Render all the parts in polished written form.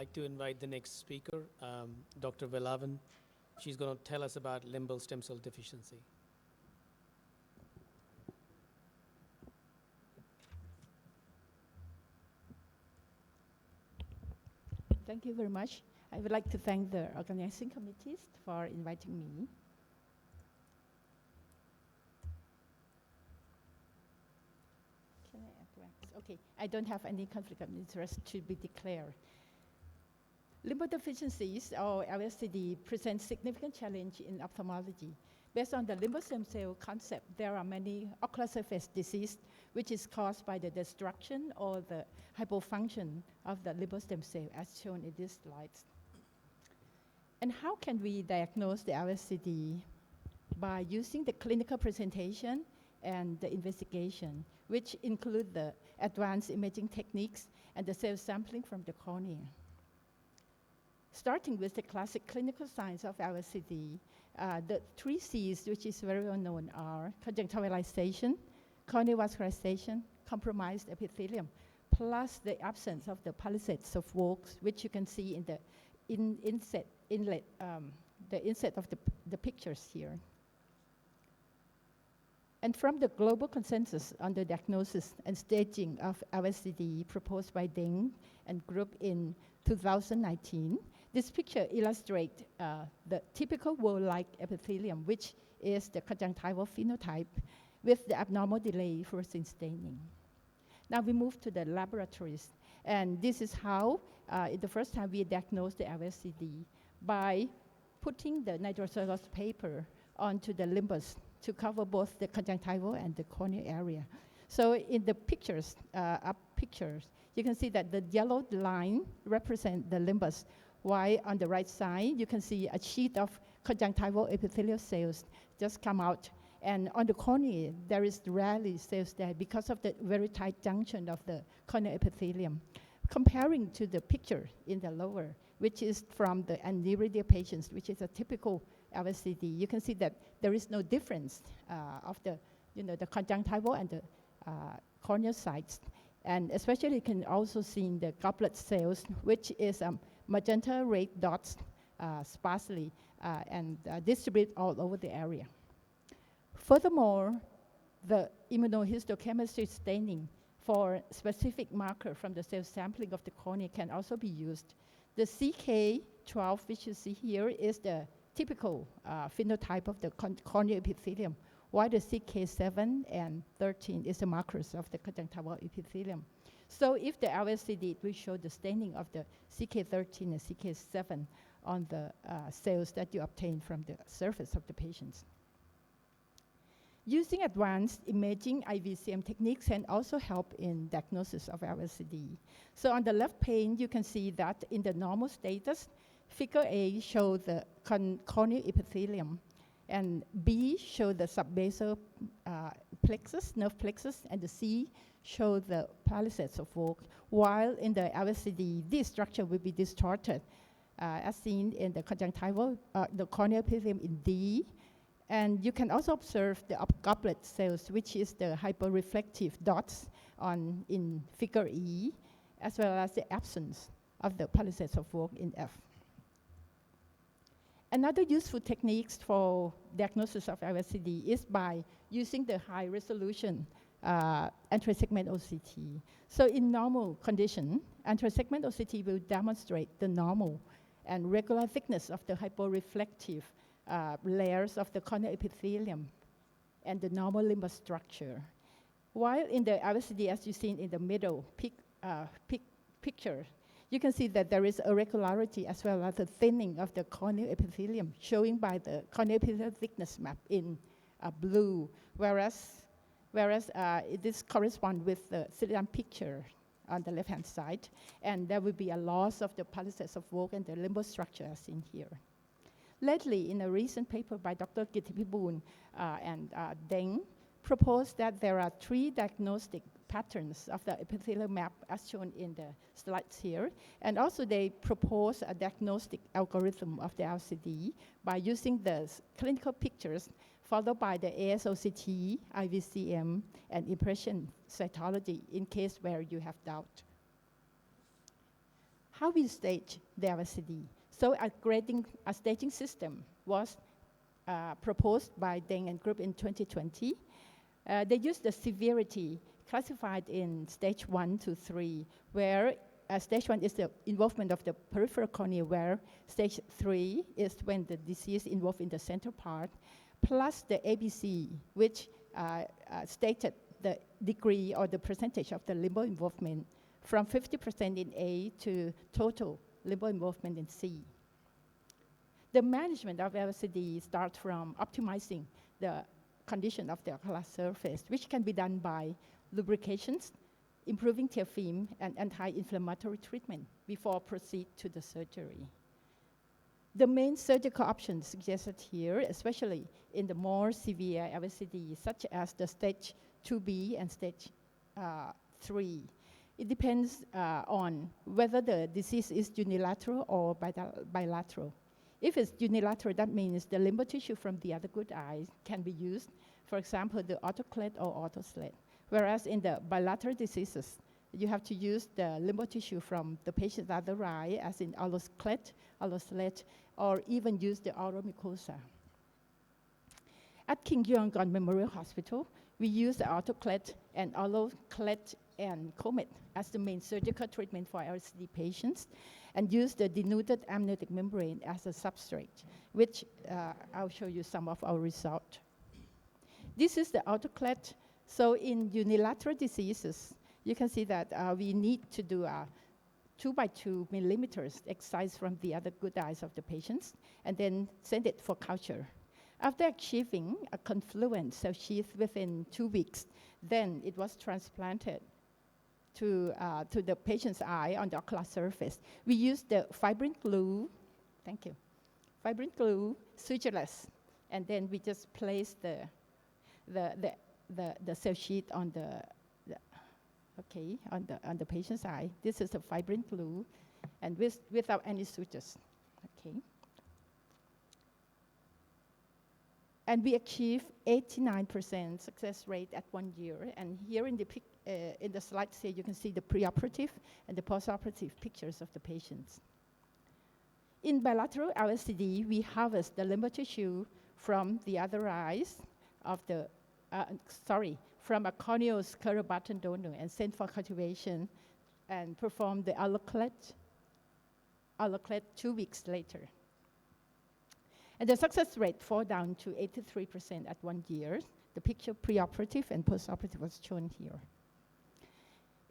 like to invite the next speaker, Dr. Vilavun. She's going to tell us about limbal stem cell deficiency. Thank you very much. I would like to thank the organizing committees for inviting me. Can I advance? Okay, I don't have any conflict of interest to be declared. Limbal deficiencies, or LSCD, present significant challenge in ophthalmology. Based on the limbal stem cell concept, there are many ocular surface disease which is caused by the destruction or the hypofunction of the limbal stem cell, as shown in this slide. And how can we diagnose the LSCD? By using the clinical presentation and the investigation, which include the advanced imaging techniques and the cell sampling from the cornea. Starting with the classic clinical signs of LSCD, the 3 C's, which is very well known, are conjunctivalization, corneal vascularization, compromised epithelium, plus the absence of the palisades of Vogt, which you can see in the inset of the pictures here. And from the global consensus on the diagnosis and staging of LSCD proposed by Deng and group in 2019, this picture illustrates the typical wall-like epithelium, which is the conjunctival phenotype with the abnormal delay fluorescein staining. Now we move to the laboratories, and this is how the first time we diagnosed the LSCD by putting the nitrocellulose paper onto the limbus to cover both the conjunctival and the corneal area. So in the pictures, you can see that the yellow line represents the limbus, while on the right side, you can see a sheet of conjunctival epithelial cells just come out. And on the cornea, there is rarely cells there because of the very tight junction of the corneal epithelium. Comparing to the picture in the lower, which is from the aniridia patients, which is a typical LSCD, you can see that there is no difference of the conjunctival and the corneal sides. And especially you can also see in the goblet cells, which is magenta red dots sparsely and distributed all over the area. Furthermore, the immunohistochemistry staining for specific marker from the cell sampling of the cornea can also be used. The CK12, which you see here, is the typical phenotype of the corneal epithelium, while the CK7 and 13 is the markers of the conjunctival epithelium. So if the LSCD, we show the staining of the CK13 and CK7 on the cells that you obtain from the surface of the patients. Using advanced imaging IVCM techniques can also help in diagnosis of LSCD. So on the left pane, you can see that in the normal status, figure A shows the corneal epithelium, and B shows the subbasal plexus, nerve plexus, and the C shows the palisades of Vogt, while in the LSCD, this structure will be distorted, as seen in the conjunctival, the corneal epithelium in D. And you can also observe the goblet cells, which is the hyperreflective dots in figure E, as well as the absence of the palisades of Vogt in F. Another useful techniques for diagnosis of LSCD is by using the high resolution anti-segment OCT. So in normal condition, anti-segment OCT will demonstrate the normal and regular thickness of the hyperreflective layers of the corneal epithelium and the normal limbal structure. While in the LSCD, as you see in the middle picture, you can see that there is irregularity as well as the thinning of the corneal epithelium, showing by the corneal epithelial thickness map in blue, whereas this corresponds with the Citizen picture on the left-hand side, and there will be a loss of the palisades of Vogt and the limbal structure as seen here. Lately, in a recent paper by Dr. Vilavun and Deng, proposed that there are 3 diagnostic patterns of the epithelial map as shown in the slides here. And also they propose a diagnostic algorithm of the LCD by using the clinical pictures followed by the ASOCT, IVCM, and impression cytology in case where you have doubt. how we stage the LSD. So a staging system was proposed by Deng and group in 2020. They used the severity classified in stage 1 to 3, where stage 1 is the involvement of the peripheral cornea, where stage 3 is when the disease involved in the central part, plus the ABC, which stated the degree or the percentage of the limbal involvement from 50% in A to total limbal involvement in C. The management of LCD starts from optimizing the condition of the ocular surface, which can be done by lubrications, improving tear film, and anti-inflammatory treatment before proceed to the surgery. The main surgical options suggested here, especially in the more severe LCD, such as the stage 2B and stage 3. It depends on whether the disease is unilateral or bilateral. If it's unilateral, that means the limbal tissue from the other good eye can be used, for example, the autoclad or autoslet. Whereas in the bilateral diseases, you have to use the limbal tissue from the patient's other eye, as in allosclad, alloslet, or even use the oral mucosa. At King Yeongan Memorial Hospital, we use the autoclad and alloclad and comet as the main surgical treatment for LCD patients, and use the denuded amniotic membrane as a substrate, which I'll show you some of our results. This is the autoclad. So in unilateral diseases, you can see that we need to do a 2 by 2 millimeters excise from the other good eyes of the patients, and then send it for culture. After achieving a confluent cell sheath within 2 weeks, then it was transplanted to the patient's eye on the ocular surface. We used the fibrin glue, thank you, fibrin glue, sutureless, and then we just place the cell sheet on on the patient's eye. This is the fibrin glue, and without any sutures, okay. And we achieve 89% success rate at 1 year. And here in the slides here, you can see the preoperative and the postoperative pictures of the patients. In bilateral LSD, we harvest the limbal tissue from the other eyes of the, from a corneal scleral button donor and send for cultivation and perform the alloclad 2 weeks later. And the success rate fall down to 83% at 1 year. The picture preoperative and postoperative was shown here.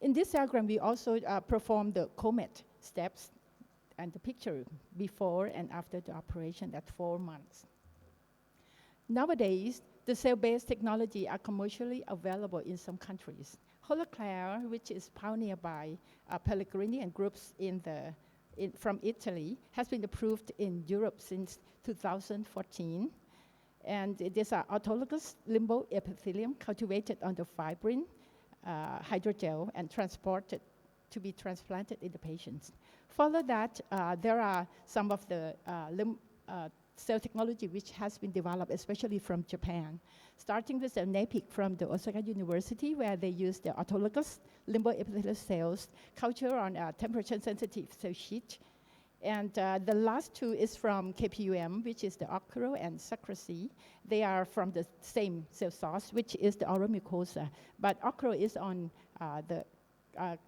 In this diagram, we also perform the comet steps and the picture before and after the operation at 4 months. Nowadays, the cell-based technology are commercially available in some countries. Holoclare, which is pioneered by Pellegrini and groups from Italy, has been approved in Europe since 2014. And it is an autologous limbal epithelium cultivated under fibrin hydrogel and transported to be transplanted in the patients. Follow that, there are some of the cell technology which has been developed, especially from Japan, starting with the NAPIC from the Osaka University, where they use the autologous limbal epithelial cells culture on a temperature-sensitive cell sheet. And the last two is from KPUM, which is the Ocro and Sacracy. They are from the same cell source, which is the oral mucosa. But Ocro is on the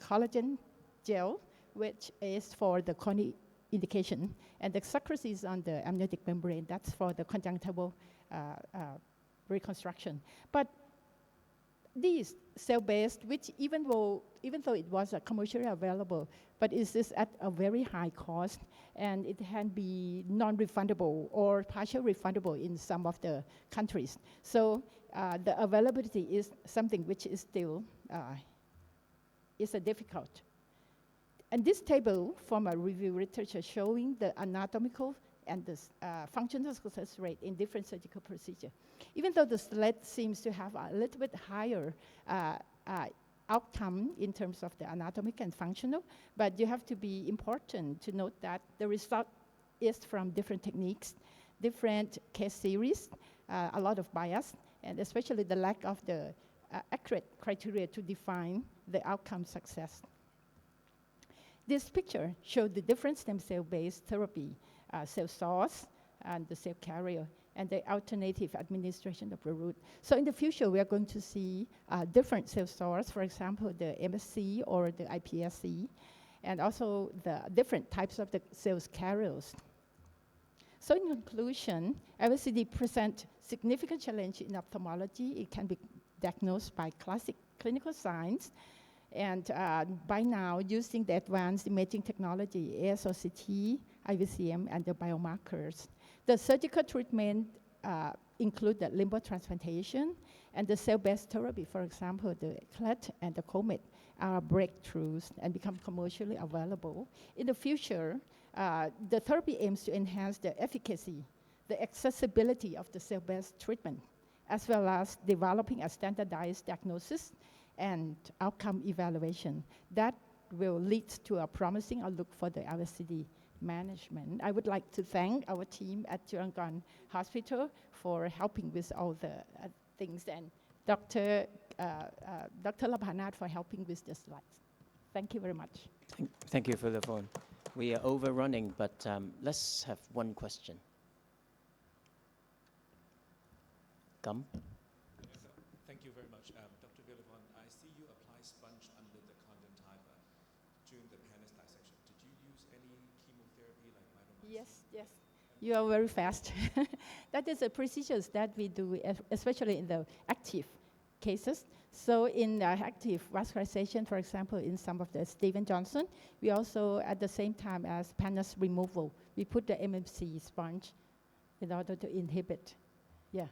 collagen gel, which is for the cornea indication. And the Sacracy is on the amniotic membrane. That's for the conjunctival reconstruction. But these cell-based, which even though it was commercially available, but is this at a very high cost, and it can be non-refundable or partial refundable in some of the countries. So the availability is something which is still is a difficult. And this table from a review literature showing the anatomical and the functional success rate in different surgical procedures. Even though the SLED seems to have a little bit higher outcome in terms of the anatomic and functional, but you have to be important to note that the result is from different techniques, different case series, a lot of bias, and especially the lack of the accurate criteria to define the outcome success. This picture showed the different stem cell-based therapy, cell source and the cell carrier, and the alternative administration of the root. So in the future, we are going to see different cell source, for example, the MSC or the iPSC, and also the different types of the cells carriers. So in conclusion, LSD presents significant challenge in ophthalmology. It can be diagnosed by classic clinical science, and by now, using the advanced imaging technology, AIOS2025, IVCM, and the biomarkers. The surgical treatment include the limbal transplantation and the cell-based therapy. For example, the CLET and the COMET are breakthroughs and become commercially available. In the future, the therapy aims to enhance the efficacy, the accessibility of the cell-based treatment, as well as developing a standardized diagnosis and outcome evaluation that will lead to a promising outlook for the LSD management. I would like to thank our team at Chulalongkorn Hospital for helping with all the things, and Dr. Labhanath for helping with the slides. Thank you very much. Thank you, Vilavun. We are overrunning, but let's have one question. Come. Thank you very much. Dr. Vilavun, I see you apply sponge under the conjunctiva during the penis dissection. Did you use any chemotherapy like mitomycin? Yes, yes. You are very fast. That is a procedure that we do, especially in the active cases. So in active vascularization, for example, in some of the Steven Johnson, we also, at the same time as penis removal, we put the MMC sponge in order to inhibit. Yeah.